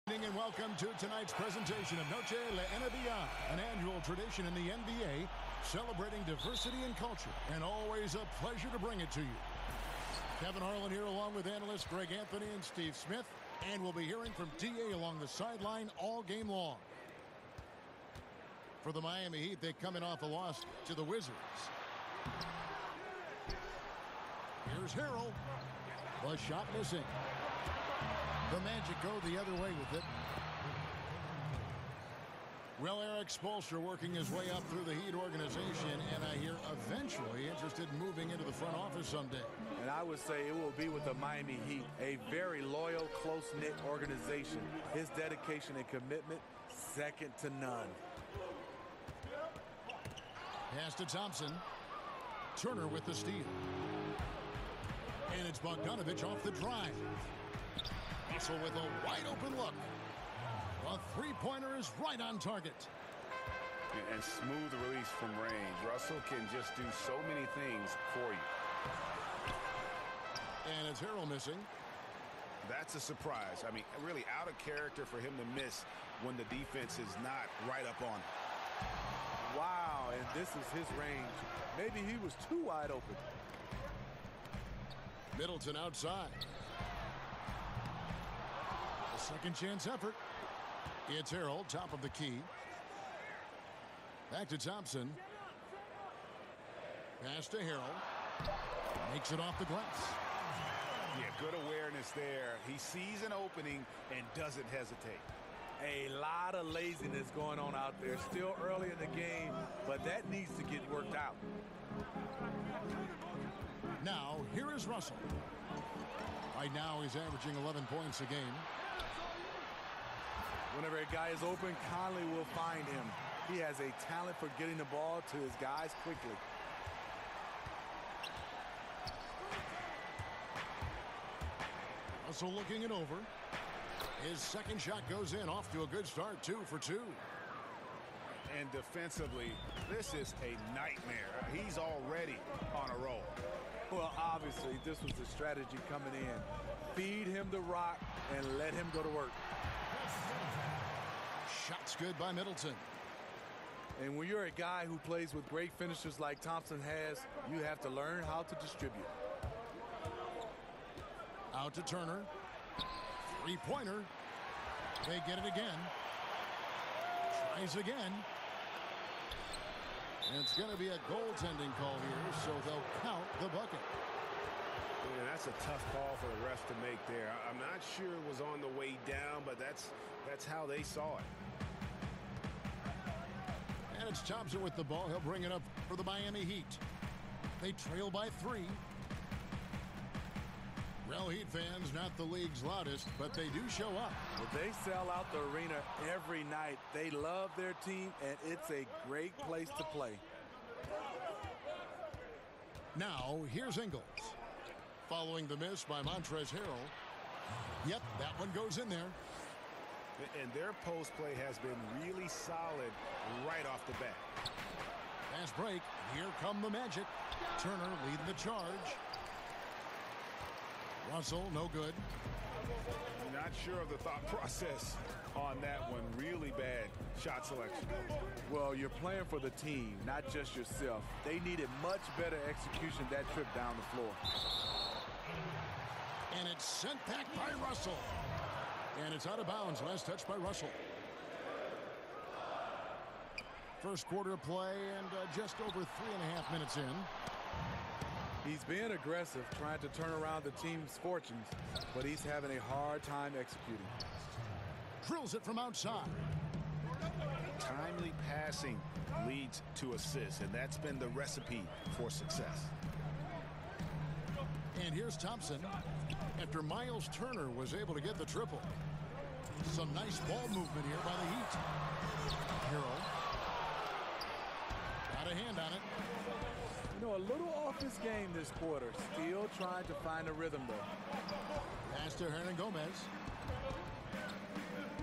And welcome to tonight's presentation of Noche La NBA, an annual tradition in the NBA, celebrating diversity and culture, and always a pleasure to bring it to you. Kevin Harlan here along with analysts Greg Anthony and Steve Smith, and we'll be hearing from D.A. along the sideline all game long. For the Miami Heat, they come in off a loss to the Wizards. Here's Harrell. The shot missing. The Magic go the other way with it. Well, Eric Spoelstra working his way up through the Heat organization, and I hear eventually interested in moving into the front office someday. And I would say it will be with the Miami Heat, a very loyal, close-knit organization. His dedication and commitment, second to none. Pass to Thompson. Turner with the steal. And it's Bogdanovich off the drive. Russell with a wide-open look. A three-pointer is right on target. And smooth release from range. Russell can just do so many things for you. And it's Harrell missing. That's a surprise. I mean, really out of character for him to miss when the defense is not right up on him. Wow, and this is his range. Maybe he was too wide open. Middleton outside. A second chance effort. It's Harrell, top of the key. Back to Thompson. Pass to Harrell. Makes it off the glass. Yeah, good awareness there. He sees an opening and doesn't hesitate. A lot of laziness going on out there. Still early in the game, but that needs to get worked out. Now, here is Russell. Right now, he's averaging 11 points a game. Whenever a guy is open, Conley will find him. He has a talent for getting the ball to his guys quickly. Russell looking it over. His second shot goes in, off to a good start, 2 for 2. And defensively, this is a nightmare. He's already on a roll. Well, obviously, this was the strategy coming in. Feed him the rock and let him go to work. Shots good by Middleton. And when you're a guy who plays with great finishers like Thompson has, you have to learn how to distribute. Out to Turner. Three-pointer. They get it again. Tries again. And it's going to be a goaltending call here, so they'll count the bucket. Yeah, that's a tough call for the refs to make there. I'm not sure it was on the way down, but that's how they saw it. And it's Thompson with the ball. He'll bring it up for the Miami Heat. They trail by 3. Well, Heat fans, not the league's loudest, but they do show up. Well, they sell out the arena every night. They love their team, and it's a great place to play. Now, here's Ingles. Following the miss by Montrezl Harrell. Yep, that one goes in there. And their post play has been really solid right off the bat. Fast break. Here come the Magic. Turner leading the charge. Russell, no good. Not sure of the thought process on that one. Really bad shot selection. Well, you're playing for the team, not just yourself. They needed much better execution that trip down the floor. And it's sent back by Russell. And it's out of bounds. Last touch by Russell. First quarter of play and just over 3.5 minutes in. He's being aggressive, trying to turn around the team's fortunes, but he's having a hard time executing. Drills it from outside. Timely passing leads to assists, and that's been the recipe for success. And here's Thompson. After Miles Turner was able to get the triple. Some nice ball movement here by the Heat. Harrell. Got a hand on it. You know, a little off his game this quarter. Still trying to find a rhythm, though. Pass to Hernan Gomez.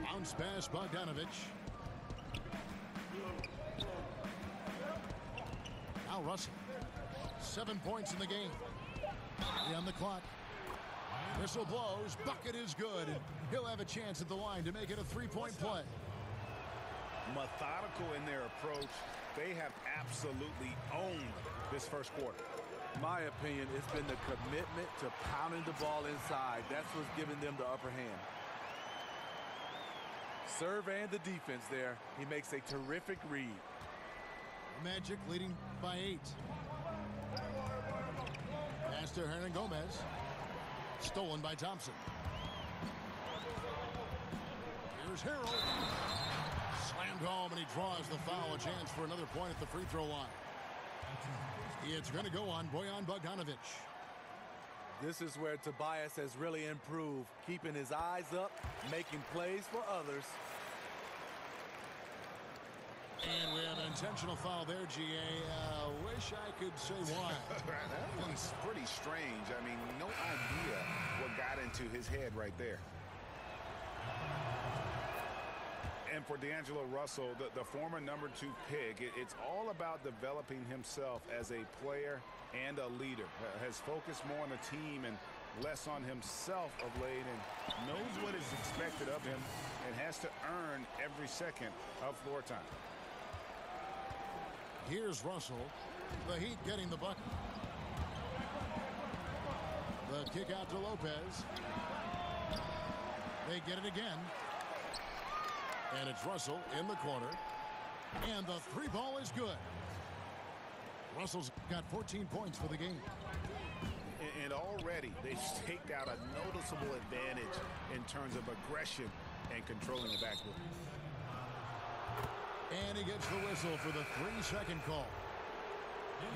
Bounce pass, Bogdanovich. Now Russell. 7 points in the game. On the clock. Whistle blows. Bucket is good. And he'll have a chance at the line to make it a three-point play. Methodical in their approach. They have absolutely owned this first quarter. My opinion, it's been the commitment to pounding the ball inside. That's what's giving them the upper hand. Serve and the defense there. He makes a terrific read. Magic leading by 8. Pass to Hernan Gomez. Stolen by Thompson. Here's Harrell. Slammed home, and he draws the foul. A chance for another point at the free throw line. It's going to go on Bojan Bogdanovic. This is where Tobias has really improved, keeping his eyes up, making plays for others. And we have an intentional foul there, GA. Wish I could say why. That one's pretty strange. I mean, no idea what got into his head right there. And for D'Angelo Russell, the former number 2 pick, it's all about developing himself as a player and a leader. Has focused more on the team and less on himself of late, and knows what is expected of him and has to earn every second of floor time. Here's Russell. The Heat getting the bucket. The kick out to Lopez. They get it again. And it's Russell in the corner. And the 3 ball is good. Russell's got 14 points for the game. And already they've staked out a noticeable advantage in terms of aggression and controlling the backcourt. And he gets the whistle for the 3-second call.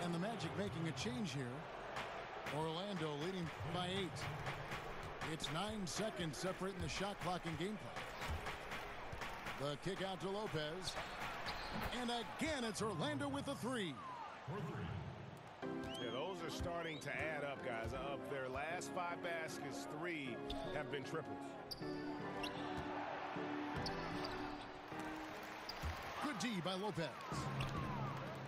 And the Magic making a change here. Orlando leading by 8. It's 9 seconds separating the shot clock and game clock. The kick out to Lopez. And again, it's Orlando with the 3. Yeah, those are starting to add up, guys. Of their last 5 baskets, 3 have been triples. Good D by Lopez.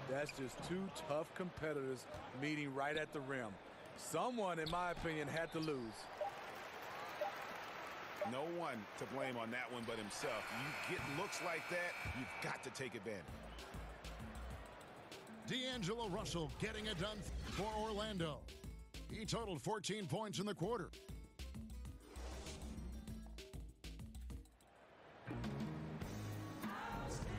That's just 2 tough competitors meeting right at the rim. Someone, in my opinion, had to lose. No one to blame on that one but himself. You get looks like that, you've got to take advantage. D'Angelo Russell getting it done for Orlando. He totaled 14 points in the quarter.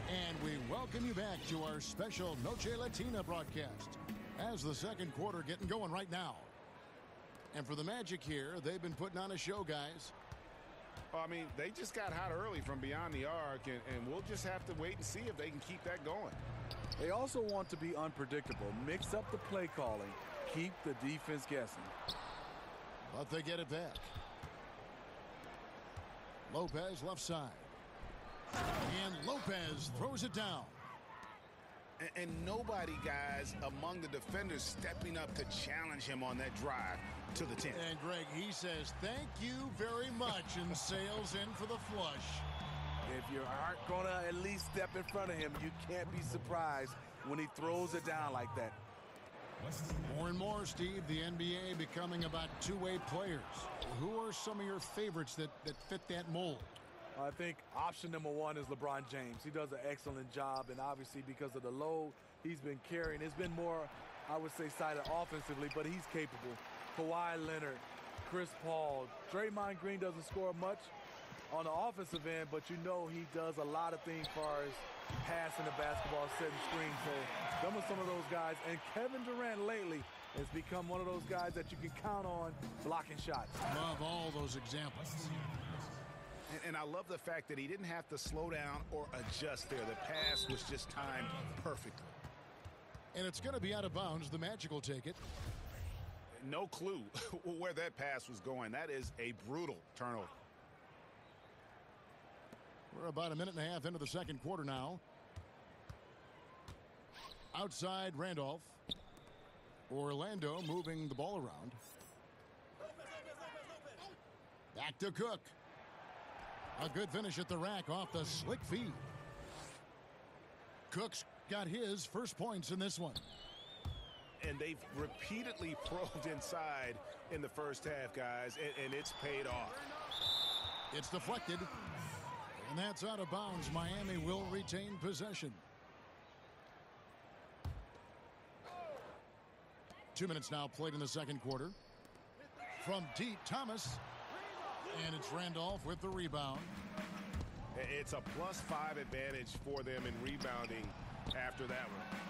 And we welcome you back to our special Noche Latina broadcast as the second quarter getting going right now. And for the Magic here, they've been putting on a show, guys. I mean, they just got hot early from beyond the arc, and we'll just have to wait and see if they can keep that going. They also want to be unpredictable, mix up the play calling, keep the defense guessing. But they get it back. Lopez left side. And Lopez throws it down. And nobody, guys, among the defenders stepping up to challenge him on that drive to the 10. And Greg, he says, thank you very much, and sails in for the flush. If you aren't going to at least step in front of him, you can't be surprised when he throws it down like that. More and more, Steve, the NBA becoming about two-way players. Who are some of your favorites that fit that mold? I think option number 1 is LeBron James. He does an excellent job, and obviously because of the load he's been carrying, it's been more, I would say, sided offensively, but he's capable. Kawhi Leonard, Chris Paul, Draymond Green doesn't score much on the offensive end, but you know he does a lot of things as far as passing the basketball, setting screens. So them are some of those guys. And Kevin Durant lately has become one of those guys that you can count on blocking shots. Love all those examples. And I love the fact that he didn't have to slow down or adjust there. The pass was just timed perfectly. And it's going to be out of bounds. The Magic will take it. No clue where that pass was going. That is a brutal turnover. We're about a minute and a half into the second quarter now. Outside Randolph. Orlando moving the ball around. Back to Cook. A good finish at the rack off the slick feed. Cook's got his first points in this one. And they've repeatedly probed inside in the first half, guys, and it's paid off. It's deflected, and that's out of bounds. Miami will retain possession. 2 minutes now played in the second quarter. From deep, Thomas. And it's Randolph with the rebound. It's a +5 advantage for them in rebounding after that one.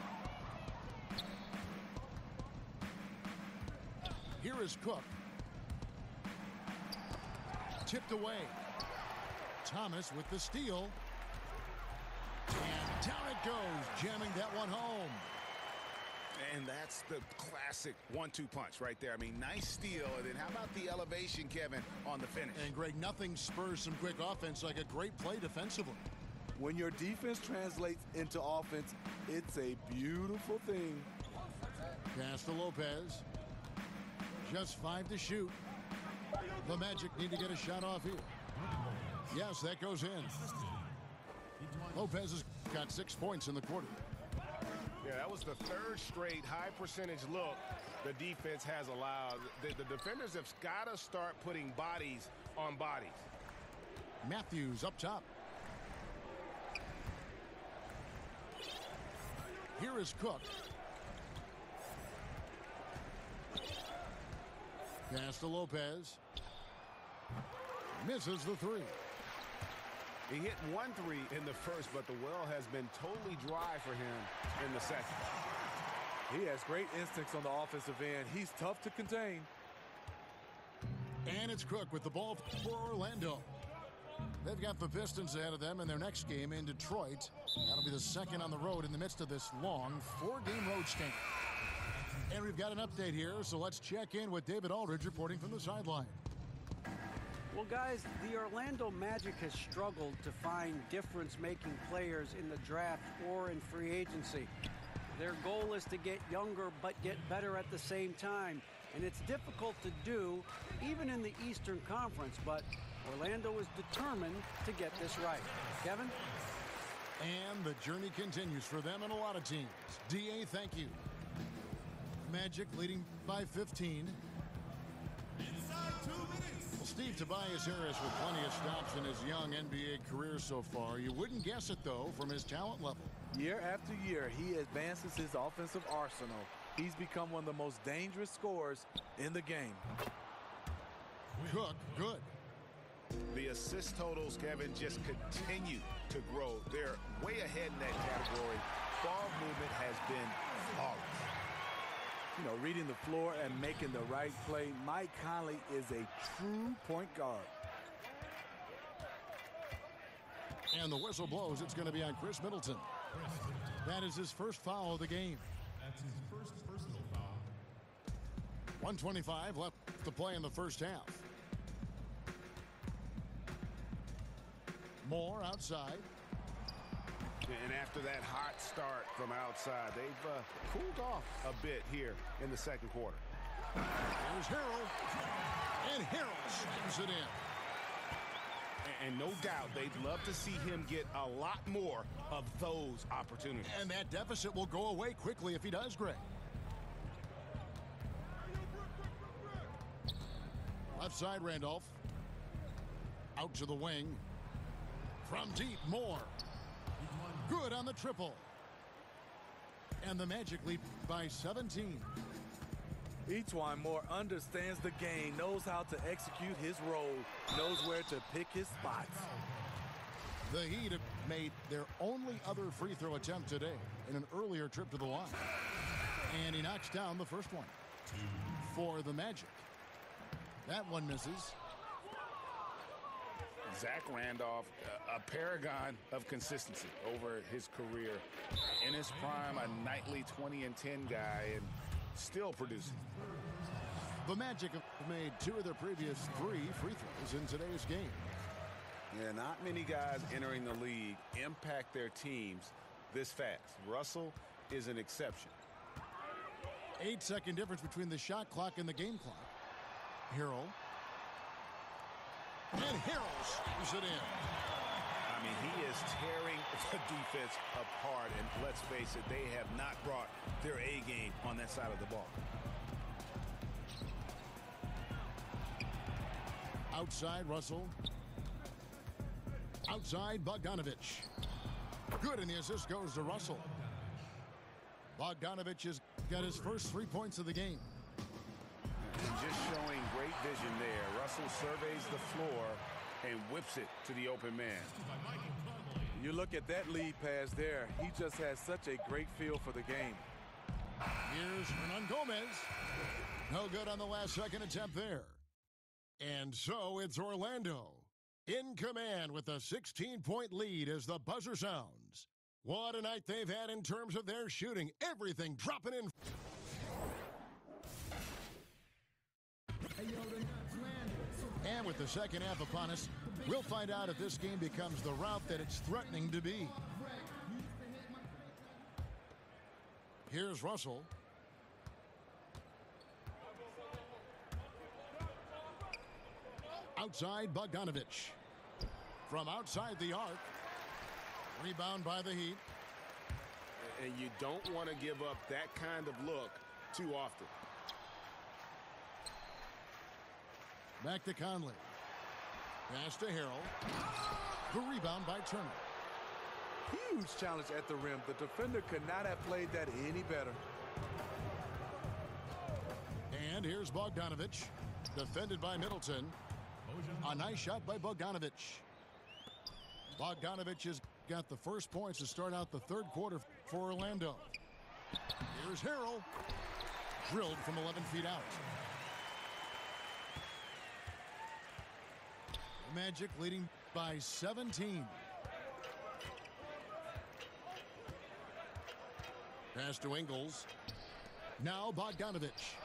Here is Cook. Tipped away. Thomas with the steal. And down it goes, jamming that one home. And that's the classic 1-2 punch right there. I mean, nice steal. And then how about the elevation, Kevin, on the finish? And, Greg, nothing spurs some quick offense like a great play defensively. When your defense translates into offense, it's a beautiful thing. Pass to Lopez. Just 5 to shoot. The Magic need to get a shot off here. Yes, that goes in. Lopez has got 6 points in the quarter. Yeah, that was the third straight high percentage look the defense has allowed. The defenders have got to start putting bodies on bodies. Matthews up top. Here is Cook. Pass to Lopez. Misses the 3. He hit 1 3 in the first, but the well has been totally dry for him in the second. He has great instincts on the offensive end. He's tough to contain. And it's Cook with the ball for Orlando. They've got the Pistons ahead of them in their next game in Detroit. That'll be the second on the road in the midst of this long 4-game road stint. And we've got an update here, so let's check in with David Aldridge reporting from the sideline. Well, guys, the Orlando Magic has struggled to find difference-making players in the draft or in free agency. Their goal is to get younger but get better at the same time, and it's difficult to do even in the Eastern Conference, but Orlando is determined to get this right. Kevin? And the journey continues for them and a lot of teams. DA, thank you. Magic leading by 15. Inside 2 minutes. Well, Steve, Tobias Harris with plenty of stops in his young NBA career so far. You wouldn't guess it, though, from his talent level. Year after year, he advances his offensive arsenal. He's become one of the most dangerous scorers in the game. Cook, good. The assist totals, Kevin, just continue to grow. They're way ahead in that category. Ball movement has been flawless. You know, reading the floor and making the right play. Mike Conley is a true point guard. And the whistle blows. It's going to be on Chris Middleton. That is his first foul of the game. That's his first personal foul. 1:25 left to play in the first half. Moore outside. And after that hot start from outside, they've cooled off a bit here in the second quarter. There's Harrell. And Harrell slams it in. And no doubt they'd love to see him get a lot more of those opportunities. And that deficit will go away quickly if he does, Greg. Left side, Randolph. Out to the wing. From deep, Moore. Good on the triple. And the Magic lead by 17. Etuan Moore understands the game, knows how to execute his role, knows where to pick his spots. The Heat have made their only other free throw attempt today in an earlier trip to the line. And he knocks down the first one for the Magic. That one misses. Zach Randolph, a paragon of consistency over his career. In his prime, a nightly 20 and 10 guy, and still producing. The Magic have made 2 of their previous 3 free throws in today's game. Yeah, not many guys entering the league impact their teams this fast. Russell is an exception. 8-second difference between the shot clock and the game clock. Harrell. And Harrell slams it in. I I mean, he is tearing the defense apart. And let's face it, they have not brought their A game on that side of the ball. Outside, Russell. Outside, Bogdanovich. Good, and the assist goes to Russell. Bogdanovich has got his first 3 points of the game. And just showing great vision there. Russell surveys the floor and whips it to the open man. You look at that lead pass there. He just has such a great feel for the game. Here's Hernan Gomez. No good on the last second attempt there. And so it's Orlando in command with a 16-point lead as the buzzer sounds. What a night they've had in terms of their shooting. Everything dropping in. And with the second half upon us, we'll find out if this game becomes the route that it's threatening to be. Here's Russell. Outside, Bogdanovich. From outside the arc. Rebound by the Heat. And you don't want to give up that kind of look too often. Back to Conley. Pass to Harrell. The rebound by Turner. Huge challenge at the rim. The defender could not have played that any better. And here's Bogdanovich. Defended by Middleton. A nice shot by Bogdanovich. Bogdanovich has got the first points to start out the third quarter for Orlando. Here's Harrell. Drilled from 11 feet out. Magic leading by 17. Pass to Ingles. Now Bogdanovich.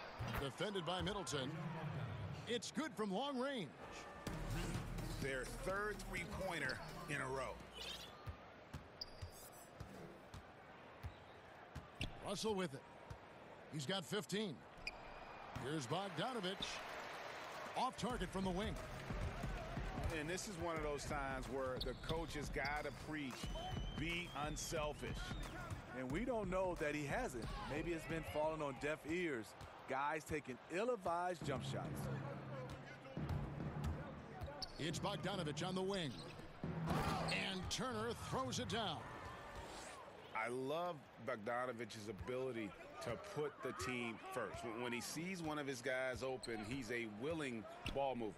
Defended by Middleton. It's good from long range. Their third three-pointer in a row. Russell with it. He's got 15. Here's Bogdanovich. Off target from the wing. And this is one of those times where the coach has got to preach, be unselfish. And we don't know that he hasn't. Maybe it's been falling on deaf ears. Guys taking ill-advised jump shots. It's Bogdanovich on the wing. And Turner throws it down. I love Bogdanovich's ability to put the team first. When he sees one of his guys open, he's a willing ball mover.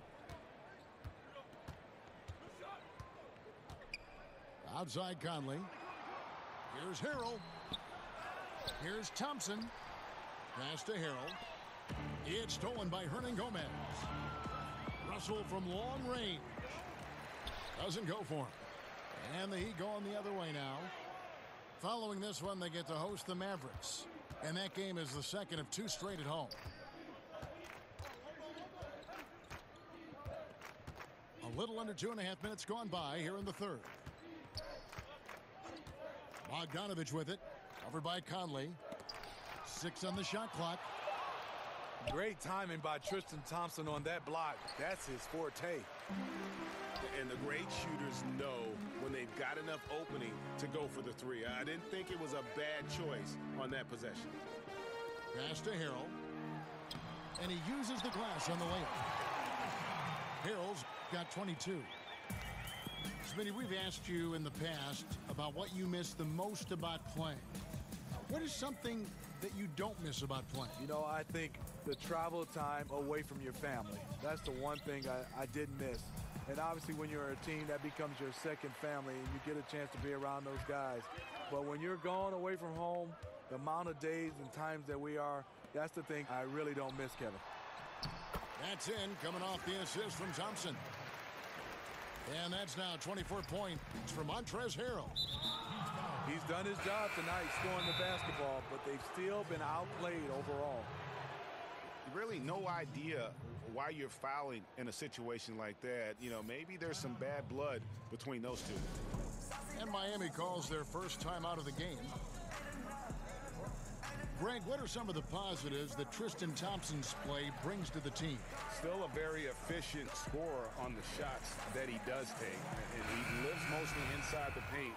Outside Conley. Here's Harrell. Here's Thompson. Pass to Harrell. It's stolen by Hernan Gomez. Russell from long range. Doesn't go for him. And the Heat going the other way now. Following this one, they get to host the Mavericks. And that game is the second of two straight at home. A little under 2.5 minutes gone by here in the third. Bogdanovich with it. Covered by Conley. 6 on the shot clock. Great timing by Tristan Thompson on that block. That's his forte. And the great shooters know when they've got enough opening to go for the three. I didn't think it was a bad choice on that possession. Pass to Harrell. And he uses the glass on the layup. Harrell's got 22. Smitty, we've asked you in the past about what you miss the most about playing. What is something that you don't miss about playing? You know, I think the travel time away from your family. That's the one thing I did miss. And obviously when you're a team, that becomes your second family and you get a chance to be around those guys. But when you're gone away from home, the amount of days and times that we are, that's the thing I really don't miss, Kevin. That's in, coming off the assist from Thompson. And that's now 24 points from Montrezl Harrell. He's done his job tonight scoring the basketball, but they've still been outplayed overall. Really no idea why you're fouling in a situation like that. You know, maybe there's some bad blood between those two. And Miami calls their first time out of the game. Greg, what are some of the positives that Tristan Thompson's play brings to the team? Still a very efficient scorer on the shots that he does take. And he lives most especially inside the paint,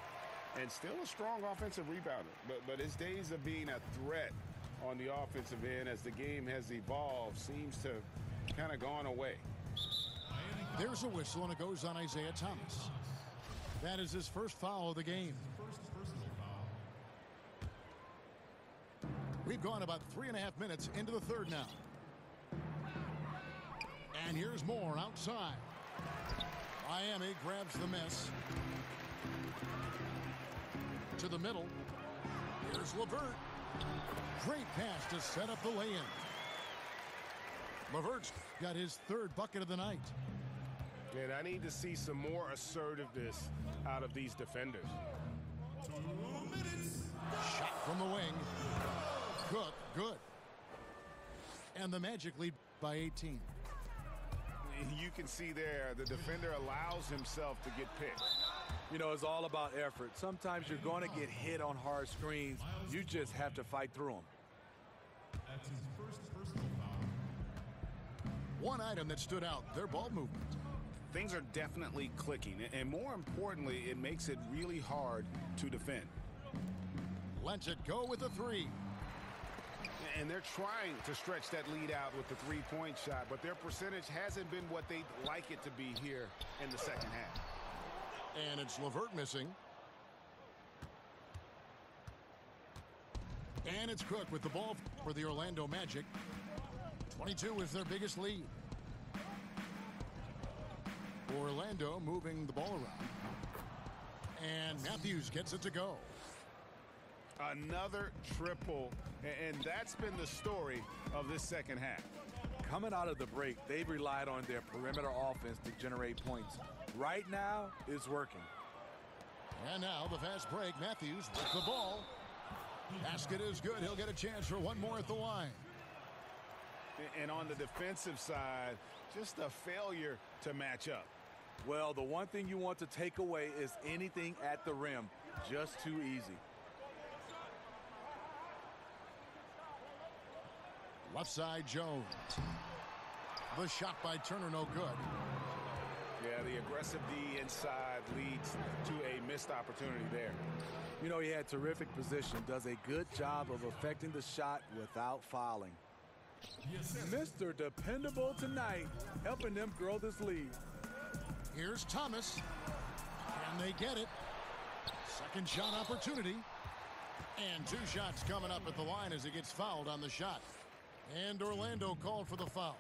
and still a strong offensive rebounder. But his days of being a threat on the offensive end as the game has evolved seems to kind of gone away. There's a whistle, and it goes on Isaiah Thomas. That is his first foul of the game. First personal foul. We've gone about 3.5 minutes into the third now. And here's more outside. Miami grabs the miss. To the middle. Here's LeVert. Great pass to set up the lay-in. LeVert's got his third bucket of the night. And I need to see some more assertiveness out of these defenders. 2 minutes. Shot from the wing. Cook, good. And the Magic lead by 18. You can see there the defender allows himself to get picked. You know, it's all about effort. Sometimes you're going to get hit on hard screens. You just have to fight through them. That's his first personal foul. One item that stood out, their ball movement. Things are definitely clicking, and more importantly, it makes it really hard to defend. Lets it go with the three. And they're trying to stretch that lead out with the three-point shot, but their percentage hasn't been what they'd like it to be here in the second half. And it's LeVert missing. And it's Cook with the ball for the Orlando Magic. 22 is their biggest lead. Orlando moving the ball around. And Matthews gets it to go. Another triple, and that's been the story of this second half. Coming out of the break, they've relied on their perimeter offense to generate points. Right now, it's working. And now the fast break. Matthews with the ball. Basket is good. He'll get a chance for one more at the line. And on the defensive side, just a failure to match up. Well, the one thing you want to take away is anything at the rim. Just too easy. Left side, Jones. The shot by Turner, no good. Yeah, the aggressive D inside leads to a missed opportunity there. You know, he had terrific position, does a good job of affecting the shot without fouling. Yes, Mr. Dependable tonight, helping them grow this lead. Here's Thomas. Can they get it? Second shot opportunity. And two shots coming up at the line as he gets fouled on the shot. And Orlando called for the foul.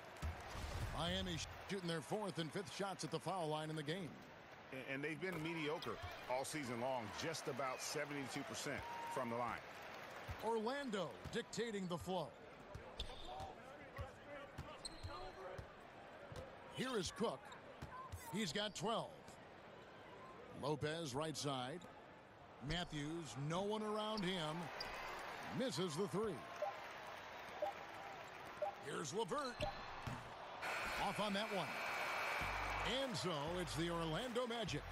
Miami shooting their fourth and fifth shots at the foul line in the game. And they've been mediocre all season long, just about 72% from the line. Orlando dictating the flow. Here is Cook. He's got 12. Lopez right side. Matthews, no one around him. Misses the three. Here's LeVert. Off on that one. And so it's the Orlando Magic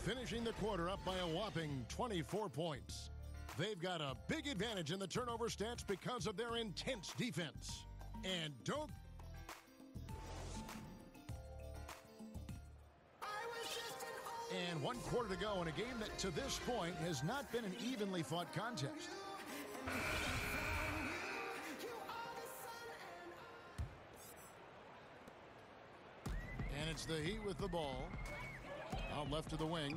finishing the quarter up by a whopping 24 points. They've got a big advantage in the turnover stats because of their intense defense. And don't And 1 quarter to go in a game that to this point has not been an evenly fought contest. And it's the Heat with the ball. Out left to the wing.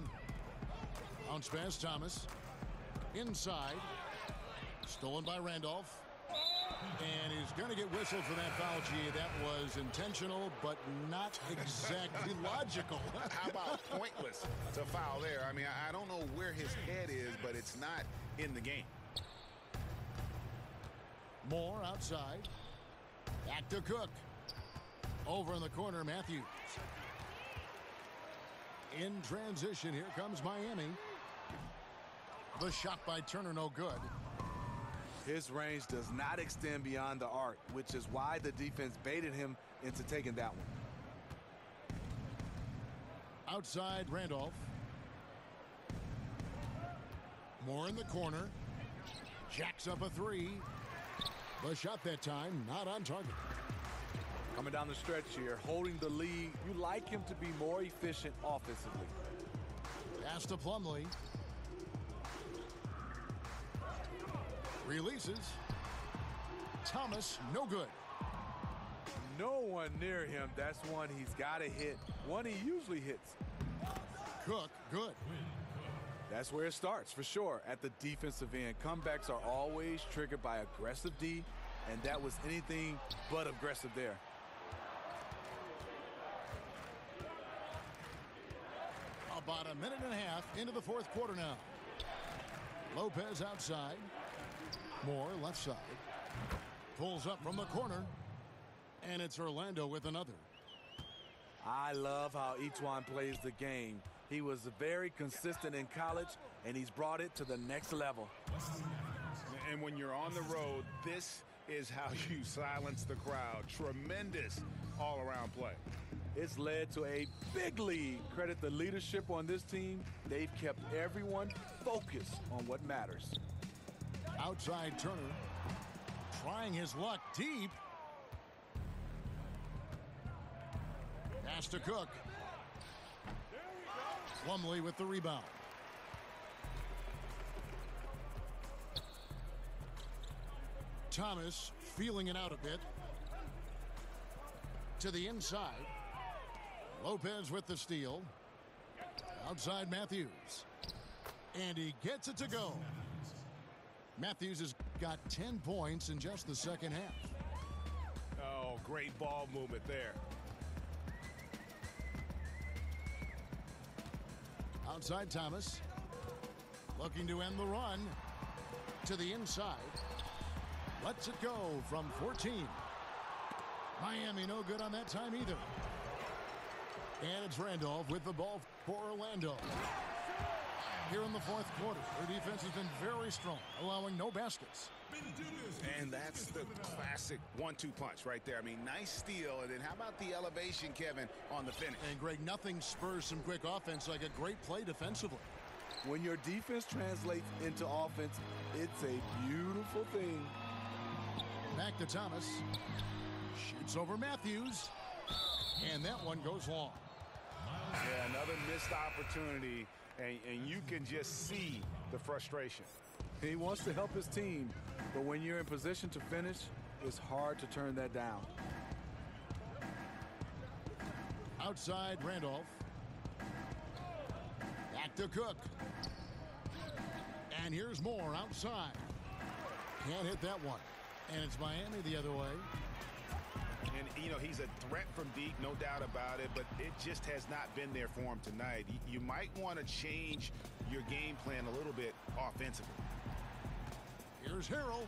Bounce pass Thomas. Inside. Stolen by Randolph. And he's going to get whistled for that foul, G. That was intentional, but not exactly logical. How about pointless to foul there? I mean, I don't know where his head is, but it's not in the game. Moore outside. Back to Cook. Over in the corner, Matthews. In transition, here comes Miami. The shot by Turner, no good. His range does not extend beyond the arc, which is why the defense baited him into taking that one. Outside, Randolph. Moore in the corner. Jacks up a three. The shot that time, not on target. Coming down the stretch here, holding the lead. You like him to be more efficient offensively. Pass to Plumlee. Releases. Thomas, no good. No one near him. That's one he's got to hit. One he usually hits. Cook, good. That's where it starts, for sure, at the defensive end. Comebacks are always triggered by aggressive D, and that was anything but aggressive there. About a minute and a half into the fourth quarter now. Lopez outside. Moore left side. Pulls up from the corner. And it's Orlando with another. I love how Etuan plays the game. He was very consistent in college, and he's brought it to the next level. And when you're on the road, this is how you silence the crowd. Tremendous all-around play. It's led to a big lead. Credit the leadership on this team. They've kept everyone focused on what matters. Outside Turner. Trying his luck deep. Pass to Cook. Plumlee with the rebound. Thomas feeling it out a bit. To the inside. Lopez with the steal. Outside Matthews. And he gets it to go. Matthews has got 10 points in just the second half. Oh, great ball movement there. Outside Thomas. Looking to end the run. To the inside. Lets it go from 14. Miami no good on that time either. And it's Randolph with the ball for Orlando. Here in the fourth quarter, their defense has been very strong, allowing no baskets. And that's the classic 1-2 punch right there. I mean, nice steal. And then how about the elevation, Kevin, on the finish? And, Greg, nothing spurs some quick offense like a great play defensively. When your defense translates into offense, it's a beautiful thing. Back to Thomas. Shoots over Matthews. And that one goes long. Yeah, another missed opportunity. And you can just see the frustration. He wants to help his team, but when you're in position to finish, it's hard to turn that down. Outside Randolph. Back to Cook. And here's Moore outside. Can't hit that one. And it's Miami the other way. And, you know, he's a threat from deep, no doubt about it, but it just has not been there for him tonight. You might want to change your game plan a little bit offensively. Here's Harrell.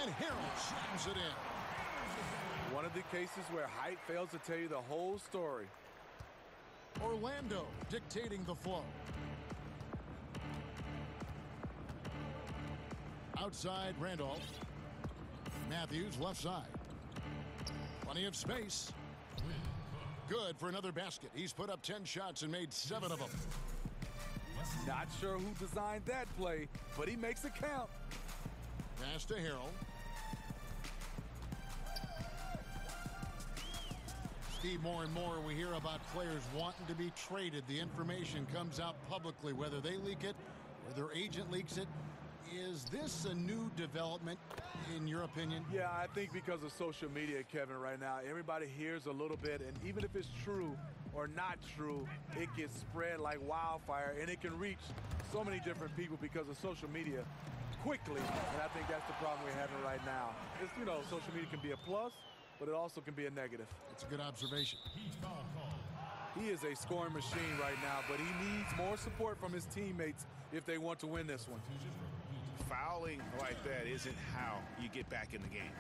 And Harrell slams it in. One of the cases where height fails to tell you the whole story. Orlando dictating the flow. Outside Randolph. Matthews left side. Plenty of space. Good for another basket. He's put up 10 shots and made 7 of them. Not sure who designed that play, but he makes it count. Pass to Harrell. Steve, more and more we hear about players wanting to be traded. The information comes out publicly, whether they leak it or their agent leaks it. Is this a new development, in your opinion? Yeah, I think because of social media, Kevin, right now, everybody hears a little bit, and even if it's true or not true, it gets spread like wildfire, and it can reach so many different people because of social media quickly, and I think that's the problem we're having right now. It's, you know, social media can be a plus, but it also can be a negative. It's a good observation. He is a scoring machine right now, but he needs more support from his teammates if they want to win this one. Fouling like that isn't how you get back in the game.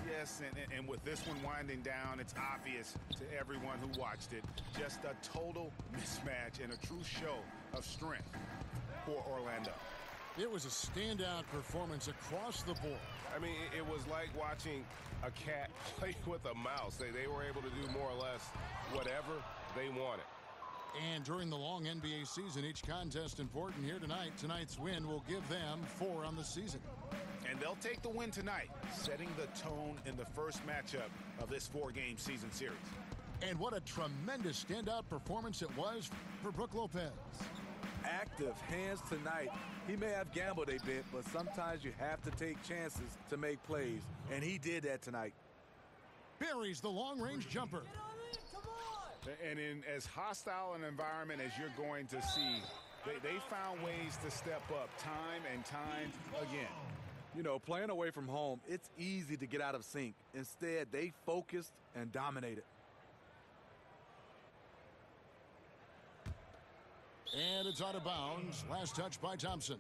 Yes, and with this one winding down, it's obvious to everyone who watched it. Just a total mismatch and a true show of strength for Orlando. It was a standout performance across the board. I mean, it was like watching a cat play with a mouse. They were able to do more or less whatever they wanted. And during the long NBA season, each contest important here tonight. Tonight's win will give them 4 on the season. And they'll take the win tonight, setting the tone in the first matchup of this 4-game season series. And what a tremendous standout performance it was for Brook Lopez. Active hands tonight. He may have gambled a bit, but sometimes you have to take chances to make plays, and he did that tonight. Buries the long-range jumper. And in as hostile an environment as you're going to see, they found ways to step up time and time again. You know, playing away from home, it's easy to get out of sync. Instead, they focused and dominated. And it's out of bounds. Last touch by Thompson.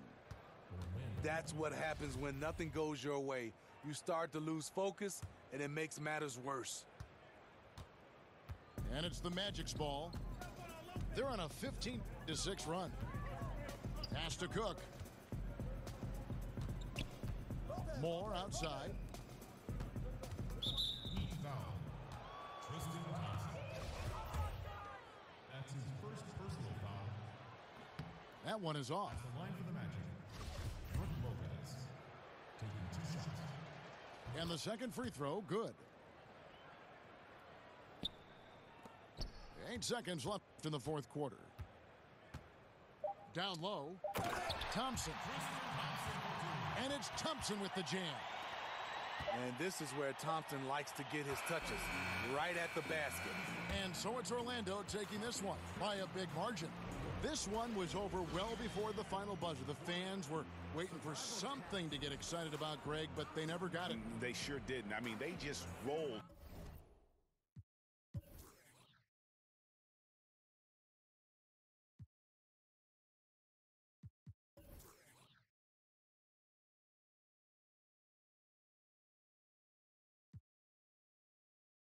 That's what happens when nothing goes your way. You start to lose focus, and it makes matters worse. And it's the Magic's ball. They're on a 15-6 run. Pass to Cook. Moore outside. He foul. Tristan Thompson. That's his first personal foul. That one is off. The line for the Magic. Brook Lopez taking 2 shots. And the second free throw, good. 8 seconds left in the fourth quarter. Down low. Thompson. And it's Thompson with the jam. And this is where Thompson likes to get his touches, right at the basket. And so it's Orlando taking this one by a big margin. This one was over well before the final buzzer. The fans were waiting for something to get excited about, Greg, but they never got it. They sure didn't. I mean, they just rolled.